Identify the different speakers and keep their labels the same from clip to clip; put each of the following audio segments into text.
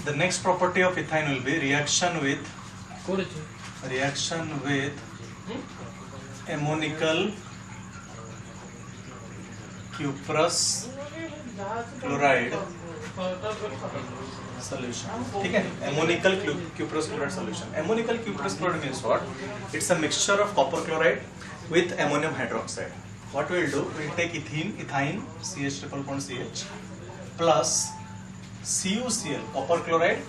Speaker 1: The next property of ethine will be reaction with ammonical cuprous chloride solution. ठीक है, ammonical cuprous chloride solution. Ammonical cuprous chloride means what? It's a mixture of copper chloride with ammonium hydroxide. What we'll do? We'll take ethine, CH triple bond CH, plus CuCl, copper chloride,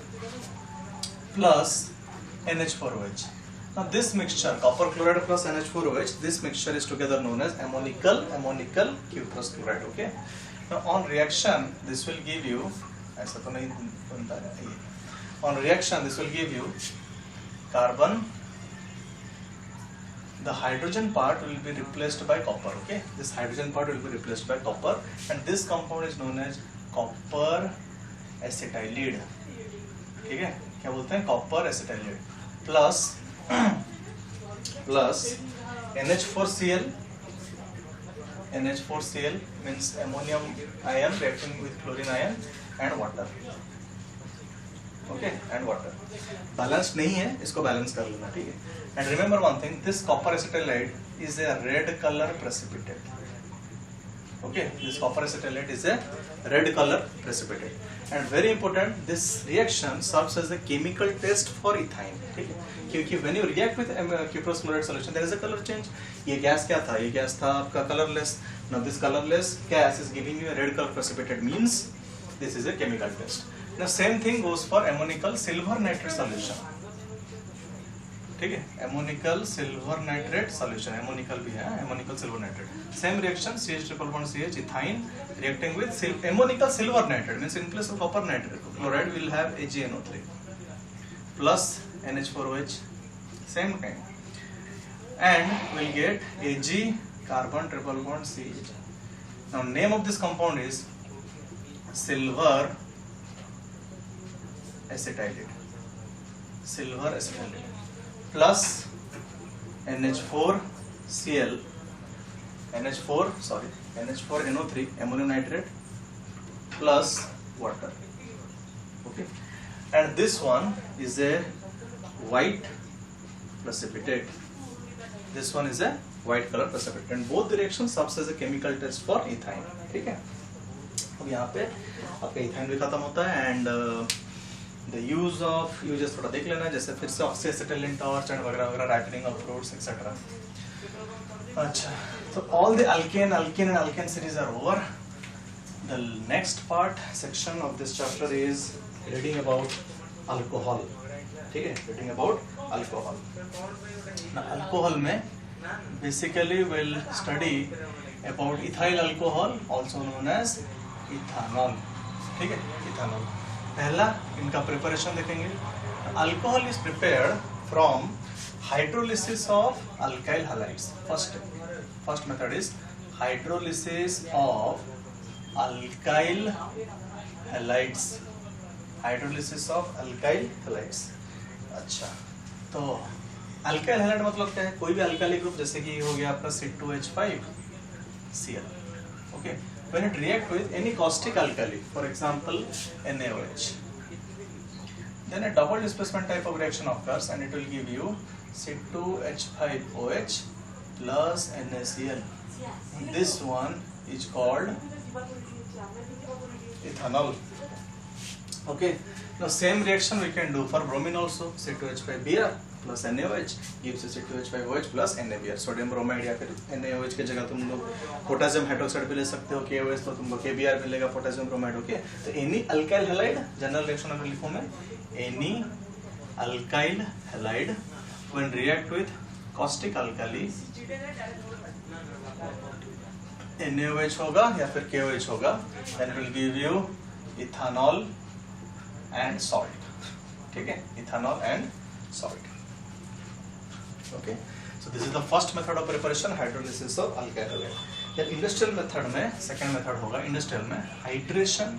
Speaker 1: plus NH4OH. Now this mixture, copper chloride plus NH4OH, this mixture is together known as ammonical cuprous chloride. Okay. Now on reaction, this will give you, ऐसा तो नहीं बनता है. On reaction, this will give you carbon. The hydrogen part will be replaced by copper. Okay, this hydrogen part will be replaced by copper, and this compound is known as copper acetylide. ठीक है, क्या बोलते हैं? Copper acetylide plus NH4Cl. NH4Cl means ammonium ion reacting with chlorine ion and water. Okay, and water. Balanced नहीं है, इसको balance कर लेना, ठीक है. And remember one thing, this copper acetylide is a red color precipitate. Okay, this copper acetylide is a red color precipitate. And very important, this reaction serves as a chemical test for ethine. ठीक है, क्योंकि when you react with cuprous chloride solution, there is a color change. ये gas क्या था? ये gas था आपका colorless. Now this colorless gas is giving you a red color precipitate, means this is a chemical test. Now same thing goes for ammonical silver nitrate solution. ठीक है, ammonical silver nitrate solution, ammonical भी है, ammonical silver nitrate. Same reaction, CH triple bond CH, ethine reacting with ammonical silver nitrate, means in place of copper nitrate chloride will have AgNO3 plus NH4OH, same kind, and we'll get Ag carbon triple bond CH. Now name of this compound is silver acetylide plus NH4NO3 ammonium nitrate plus water. Okay, and this one is a white precipitate. This one is a white color precipitate, and both the reactions serves as a chemical test for ethine. ठीक है, अब यहाँ पे आपका ethine भी खत्म होता है, and the use of uses थोड़ा देख लेना, जैसे फिर से ऑक्सीएसिटिलीन टॉर्च एंड वगैरह वगैरह, राइपनिंग ऑफ फ्रूट्स एक्सेट्रा. अच्छा, तो all the alkane and alkane series are over. The next part section of this chapter is reading about alcohol. ठीक है, reading about alcohol. Now alcohol में basically we'll study about ethyl alcohol, also known as ethanol. ठीक है, ethanol. पहला इनका preparation देखेंगे. Alcohol is prepared from hydrolysis of alkyl halides. First method is hydrolysis of alkyl halides. Hydrolysis of alkyl halides. अच्छा, तो alkyl halide मतलब क्या है? कोई भी अल्काइल ग्रुप, जैसे कि हो गया आपका C2H5Cl. Okay, when it react with any caustic alkali, for example NaOH, then a double displacement type of reaction occurs, and it will give you C2H5OH plus NaCl. This one is called ethanol. Okay, now same reaction we can do for bromine also. C2H5Br plus NaOH gives you C2H5OH plus NaBr. Sodium bromide या फिर NaOH की जगह तुम लोग potassium hydroxide भी ले सकते हो, KOH तो तुमको KBr मिलेगा, पोटेशियम ब्रोमाइड. ओके, तो any alkyl halide, general reaction अगर लिखूं मैं, any alkyl halide when react with caustic alkali, NaOH होगा या फिर KOH होगा, then it will give you ethanol and salt. ठीक है, ethanol and salt. Okay, so this is the first method of preparation, hydrolysis of alkyl halide. Then industrial method में second method होगा, industrial में hydration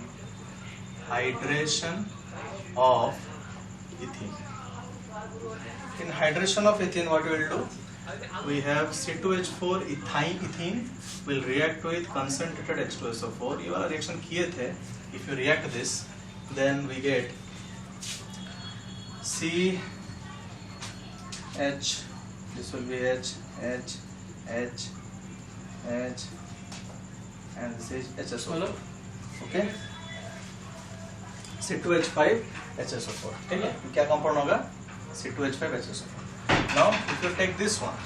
Speaker 1: of ethene. In hydration of ethene, what we will do? We have C2H4 ethene will react with concentrated H2SO4. ये वाला reaction किए थे, if you react this, then we get CH, this will be H, H, H, H, and this is HSO4. Okay, C2H5 HSO4. ठीक है, क्या compound होगा? C2H5 HSO4. Now if you take this one,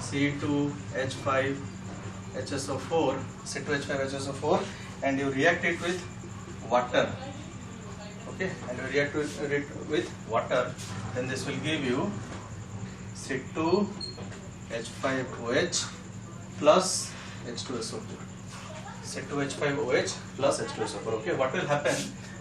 Speaker 1: C2H5 HSO4, C2H5 HSO4, and you react it with water, okay, and you react with water, then this will give you C2H5OH plus H2SO4. C2H5OH plus H2SO4. Okay, what will happen?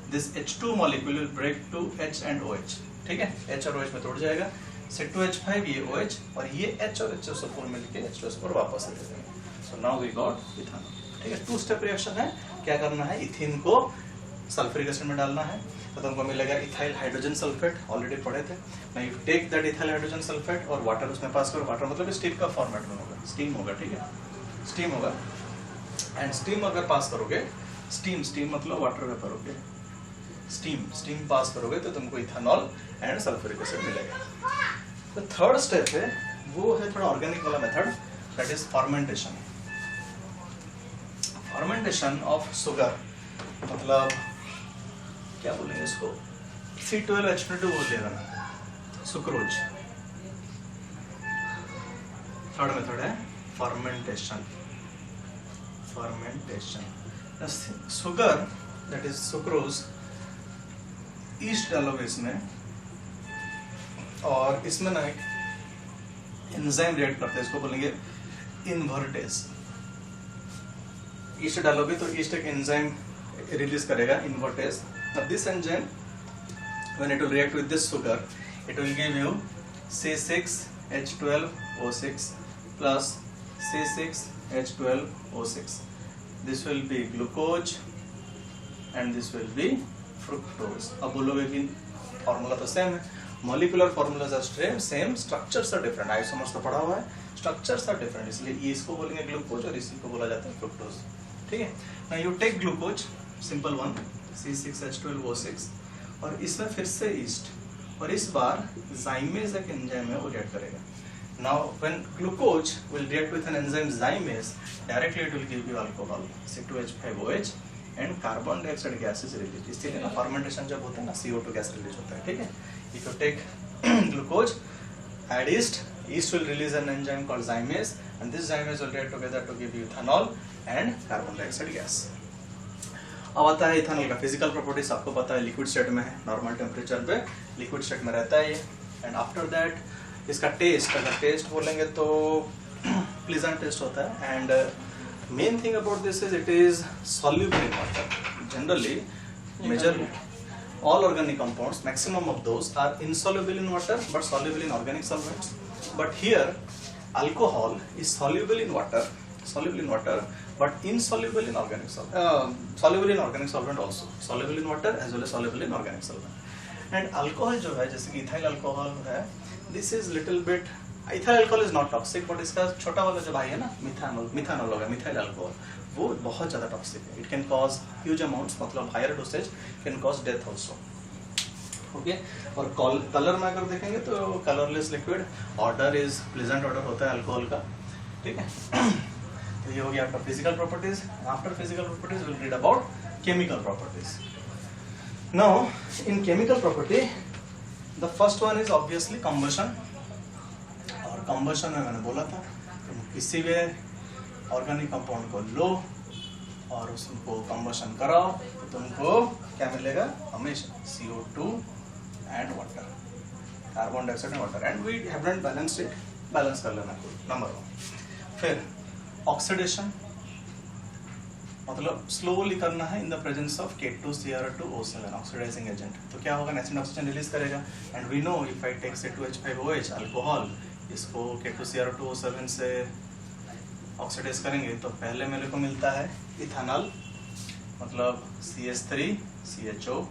Speaker 1: This H2 molecule will break to H and OH. ठीक है, H और OH में तोड़ जाएगा. C2H5 ये OH और ये H और HSO4 मिलके H2SO4 वापस दे देंगे. So now we got ethanol. ठीक है, 2 स्टेप रिएक्शन है. क्या करना है? इथिन को सल्फ्यूरिक एसिड में डालना है, तो तुमको मिलेगा इथाइल हाइड्रोजन सल्फेट. ऑलरेडी पढ़े थे. Now you take that ethyl hydrogen sulphate और वाटर उसमें पास करो. वाटर मतलब स्टीम का फॉर्मेट में होगा, स्टीम होगा. ठीक है, स्टीम होगा. एंड स्टीम अगर पास करोगे, स्टीम मतलब water vapour. Okay, steam pass करोगे तो तुमको इथेनॉल एंड सल्फ्यूरिक एसिड मिलेगा. तो थर्ड स्टेप है, वो है थोड़ा ऑर्गेनिक वाला method, that is fermentation. Fermentation of sugar, मतलब क्या बोलेंगे इसको, C12H22 बोल देगा ना, सुक्रोज. थर्ड मेथड है fermentation. Sugar that is sucrose, east डालोगे इसमें, और इसमें ना एक एंजाइम रिएक्ट करता है, इसको बोलेंगे इन्वर्टेज. ईस्ट डालोगे तो ईस्ट एक एंजाइम रिलीज करेगा, invertase. Now this enzyme, when it will react with this sugar, it will give you C6H12O6 plus C6H12O6. This will be glucose and this will be fructose. अब बोलोगे कि formula तो same है, molecular formulas are same, structures are different. Isomers तो पढ़ा हुआ है, structures are different, इसलिए इसको बोलेंगे ग्लूकोज और इसी को बोला जाता है फ्रुक्टोज. ठीक है, now you take glucose, simple one, C6H12O6, और इसमें फिर से ईस्ट, और इस बार जाइमेज एक एंजाइम है वो रिएक्ट करेगा. Now when glucose will react with an enzyme जाइमेज, directly it will give you alcohol C2H5OH and carbon dioxide gas is release. इसलिए ना फर्मेंटेशन जब होता है ना, CO2 गैस रिलीज होता है. ठीक है, if you take glucose, add yeast will release an enzyme called zymase, and this zymase will react together to give you ethanol and carbon dioxide gas. अब आता है इथेनॉल का फिजिकल प्रॉपर्टीज. आपको पता है लिक्विड स्टेट में है, normal temperature पे लिक्विड स्टेट में रहता है ये. एंड आफ्टर दैट इसका टेस्ट, अगर टेस्ट बोलेंगे तो प्लीजेंट टेस्ट होता है. And main thing about this is it is soluble in water. Generally majorly all organic compounds, maximum of those are insoluble in water but soluble in organic solvents. But here alcohol is soluble in water but insoluble in organic soluble in organic solvent also, soluble in water as well as soluble in organic solvent. And alcohol जो है, जैसे कि ethyl alcohol है, this is little bit, ethyl alcohol is not toxic, but इसका छोटा वाला जो भाई है ना, मिथानॉल होगा, मिथाइल अल्कोहल, वो बहुत ज़्यादा टॉक्सिक है. It can cause huge amounts, मतलब higher dosage can cause death also. Okay, और कलर में अगर देखेंगे तो colourless liquid, odour is pleasant odour होता है अल्कोहल का. ठीक है, तो ये हो गया आपका physical properties. After physical properties will read about chemical properties. Now in chemical property the first one is obviously combustion. और कंबशन में मैंने बोला था तुम किसी भी ऑर्गेनिक कंपाउंड को लो और उसको कंबशन कराओ तो तुमको क्या मिलेगा? हमेशा CO2 and water, carbon dioxide and water. And we have not balanced it, balance कर लेना नंबर 1. फिर ऑक्सीडेशन, मतलब स्लोली करना है in the presence of K2Cr2O7 oxidising agent. तो क्या होगा? नेचुरल ऑक्सीजन रिलीज करेगा. And we know if I take C2H5OH alcohol, इसको K2Cr2O7 से ऑक्सीडाइज करेंगे तो पहले मेरे को मिलता है इथेनॉल, मतलब CH3CHO,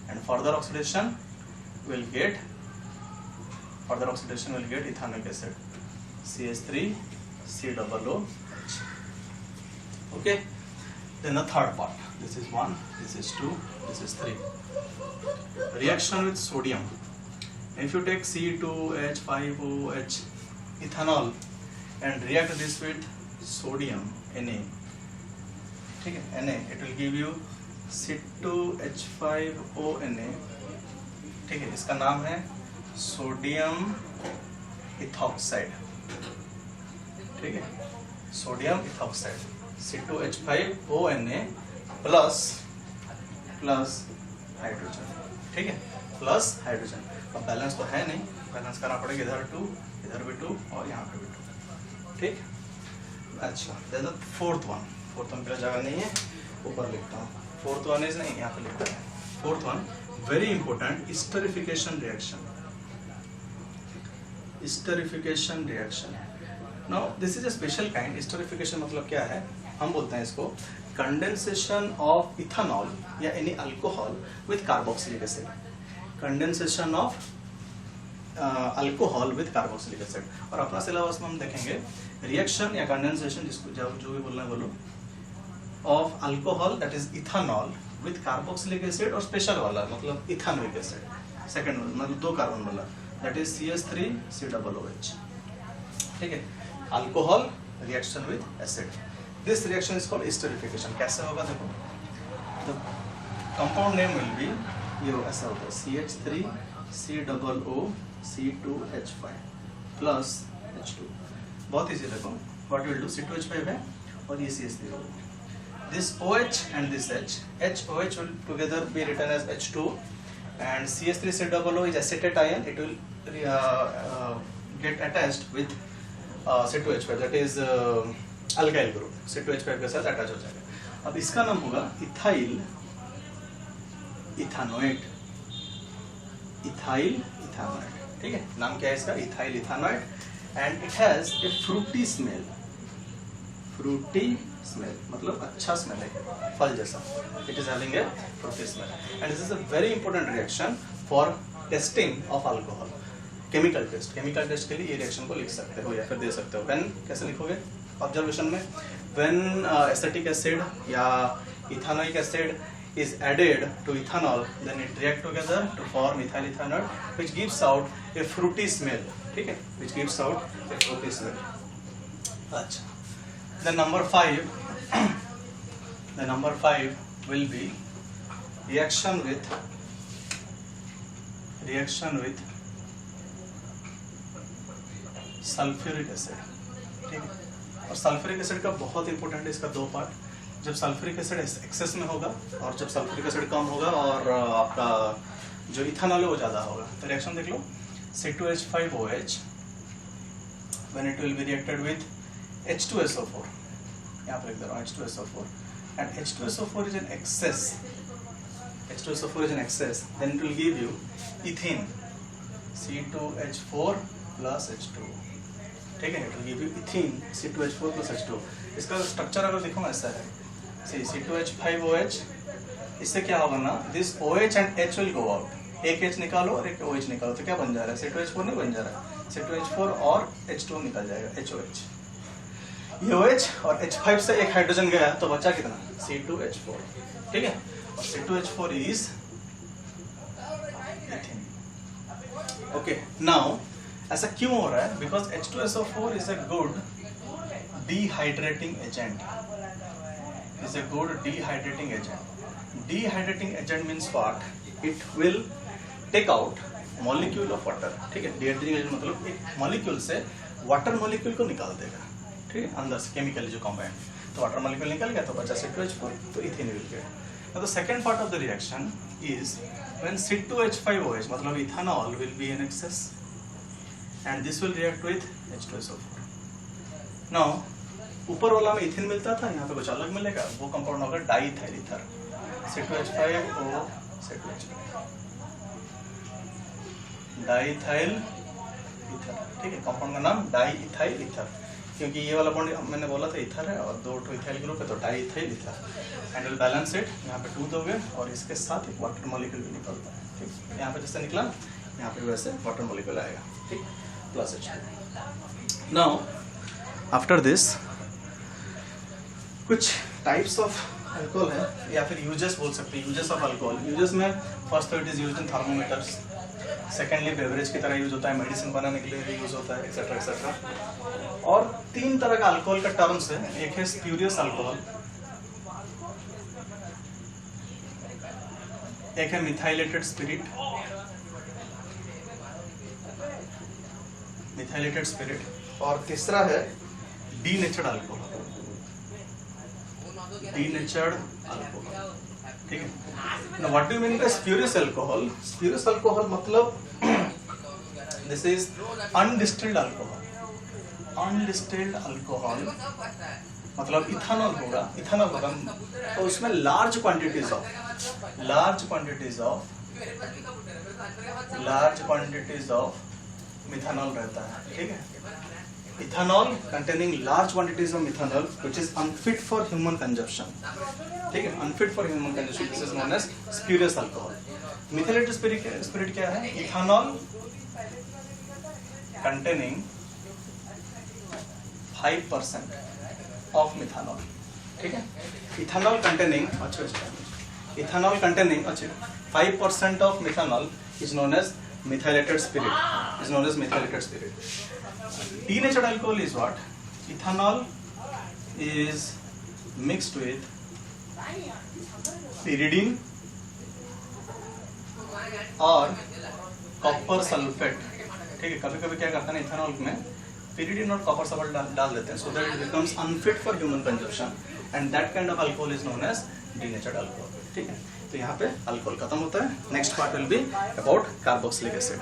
Speaker 1: and further oxidation will get ethanoic acid CH3COOH. Okay, then the third part, this is 1, this is 2, this is 3. Reaction with sodium. If you take C2H5OH ethanol and react this with sodium Na, ठीक है, Na, it will give you C2H5ONa, ठीक है, इसका नाम है sodium ethoxide, ठीक है, sodium ethoxide C2H5ONa plus hydrogen, ठीक है, प्लस हाइड्रोजन. अब बैलेंस तो है नहीं, बैलेंस करना पड़ेगा, इधर 2, इधर भी 2 और यहाँ पे भी 2, ठीक. अच्छा, देन द फोर्थ वन के लिए जगह नहीं है, ऊपर लिखता हूँ. फोर्थ वन इज नहीं, यहाँ पे लिखता है. Fourth one very important, esterification reaction. Now this is a special kind. Esterification मतलब क्या है, हम बोलते हैं इसको कंडेंसेशन ऑफ इथेनॉल या any alcohol with carboxylic acid. Condensation of alcohol with carboxylic acid. और अपना सिलेबस में हम देखेंगे रिएक्शन या कंडेंसेशन, जिसको जो भी बोलना है बोलो, of alcohol that is ethanol with carboxylic acid, और स्पेशल वाला मतलब इथेनोइक एसिड, सेकंड मतलब 2 कार्बन वाला, दैट इज CH3COOH, ठीक है. Alcohol reaction with acid, this reaction is called esterification. कैसे होगा देखो, the compound name will be, ये ऐसा होता है CH3COOC2H5 प्लस H2. बहुत इजी. देखो व्हाट विल डू, C2H5 है और ये CH3 होगा. This OH and this HOH will together be written as H2, and CH3COO is acetate ion. It will get attached with C2H5, that is alkyl group. C2H5 के साथ attach हो जाएगा. अब इसका नाम होगा इथाइल इथानोएट, ठीक है. नाम क्या है इसका, ethyl इथानोएट, and it has a fruity smell मतलब अच्छा स्मेल है, फल जैसा. It is having a fruity smell, and this is a very important reaction for testing of alcohol. Chemical test के लिए ये रिएक्शन को लिख सकते हो या फिर दे सकते हो. व्हेन कैसे लिखोगे, ऑब्जर्वेशन में, व्हेन एसिटिक एसिड या ethanoic acid is added to ethanol, then it react together to form ethyl ethanol, which gives out a fruity smell, ठीक है, which gives out a fruity smell. अच्छा, the number 5 will be reaction with sulphuric acid, ठीक है. और sulphuric acid का बहुत important है, इसका 2 पार्ट. जब सल्फ्यूरिक एसिड एक्सेस में होगा और जब सल्फ्यूरिक एसिड कम होगा और आपका जो इथेनॉल है वो ज़्यादा होगा. तो रिएक्शन देख लो, C2H5OH when it will be reacted with H2SO4, यहाँ पर लिख दे रहा हूँ H2SO4, and H2SO4 is an excess, then it will give you ethene C2H4 plus H2, ठीक है. It will give you ethene C2H4 plus H2. इसका structure अगर देखो ऐसा है, C2H5OH, इससे क्या होगा ना, this OH and H will go out. एक H निकालो और एक OH निकालो तो क्या बन जा रहा है, C2H4 नहीं बन जा रहा है, C2H4 और H2 निकल जाएगा, HOH. ये OH और H5 से एक हाइड्रोजन गया तो बचा कितना, C2H4, ठीक है. और C2H4 is ethene. Okay, now ऐसा क्यों हो रहा है, because H2SO4 is a good dehydrating agent. Dehydrating agent means what? It will take out molecule of water, ठीक है. dehydrating agent मतलब एक molecule से water molecule को निकाल देगा, ठीक है, अंदर से केमिकली जो कंपाउंड. तो वाटर molecule निकल गया तो बचा C2H4, तो ethane will get. Now the second part of the reaction is when C2H5OH मतलब ethanol will be in excess, and this will react with H2SO4. Now ऊपर वाला में इथेन मिलता था, यहाँ पे कुछ अलग मिलेगा, वो कंपाउंड होगा diethyl ether, C2H5O diethyl ether, ठीक है. कंपाउंड का नाम डाईइथाइल ईथर, क्योंकि ये वाला बॉन्ड मैंने बोला था इथर है और 2 इथाइल ग्रुप है तो diethyl ether. And will balance it, यहाँ पे 2 दोगे और इसके साथ एक वाटर मॉलिक्यूल भी निकलता है, ठीक. यहाँ पे जैसे निकला, यहाँ पे वैसे वाटर मॉलिक्यूल आएगा, ठीक, plus H2. Now after this कुछ टाइप्स ऑफ अल्कोहल है या फिर यूजेस बोल सकते हैं, यूजेस ऑफ अल्कोहल। यूजेस में फर्स्ट तो it is used in thermometers, secondly beverage की तरह यूज होता है, मेडिसिन बनाने के लिए भी यूज होता है, एक्सेट्रा एक्सेट्रा। और 3 तरह का अल्कोहल का टर्म्स है, एक है स्प्यूरियस अल्कोहल, एक है मिथाइलेटेड स्पिरिट, मिथाइलेटेड स्पिरिट, और तीसरा है डीनेचर्ड अल्कोहल, डीनेचर्ड अल्कोहल। ठीक है। What do you mean by spurious alcohol? Spurious alcohol मतलब दिस इज अनडिस्टिल्ड अल्कोहल। अनडिस्टिल्ड अल्कोहल मतलब इथेनॉल होगा, इथेनॉल होगा तो उसमें लार्ज क्वांटिटीज ऑफ मिथेनॉल रहता है। ठीक है। Ethanol containing large quantities of methanol which is unfit for human consumption. ठीक है, unfit for human consumption, this is known as spurious alcohol. Methylated spirit क्या है? Ethanol containing 5% of methanol. ठीक है, ethanol containing 5% of methanol is known as methylated spirit. Denatured alcohol is what? Ethanol is mixed with pyridine और copper sulphate. ठीक है, कभी कभी क्या करते हैं इथेनॉल में pyridine और कॉपर सल्फेट डाल देते हैं, so that it becomes unfit for human consumption and that kind of alcohol is known as denatured alcohol. ठीक है, तो यहाँ पे अल्कोहल खत्म होता है। Next part will be about carboxylic acid.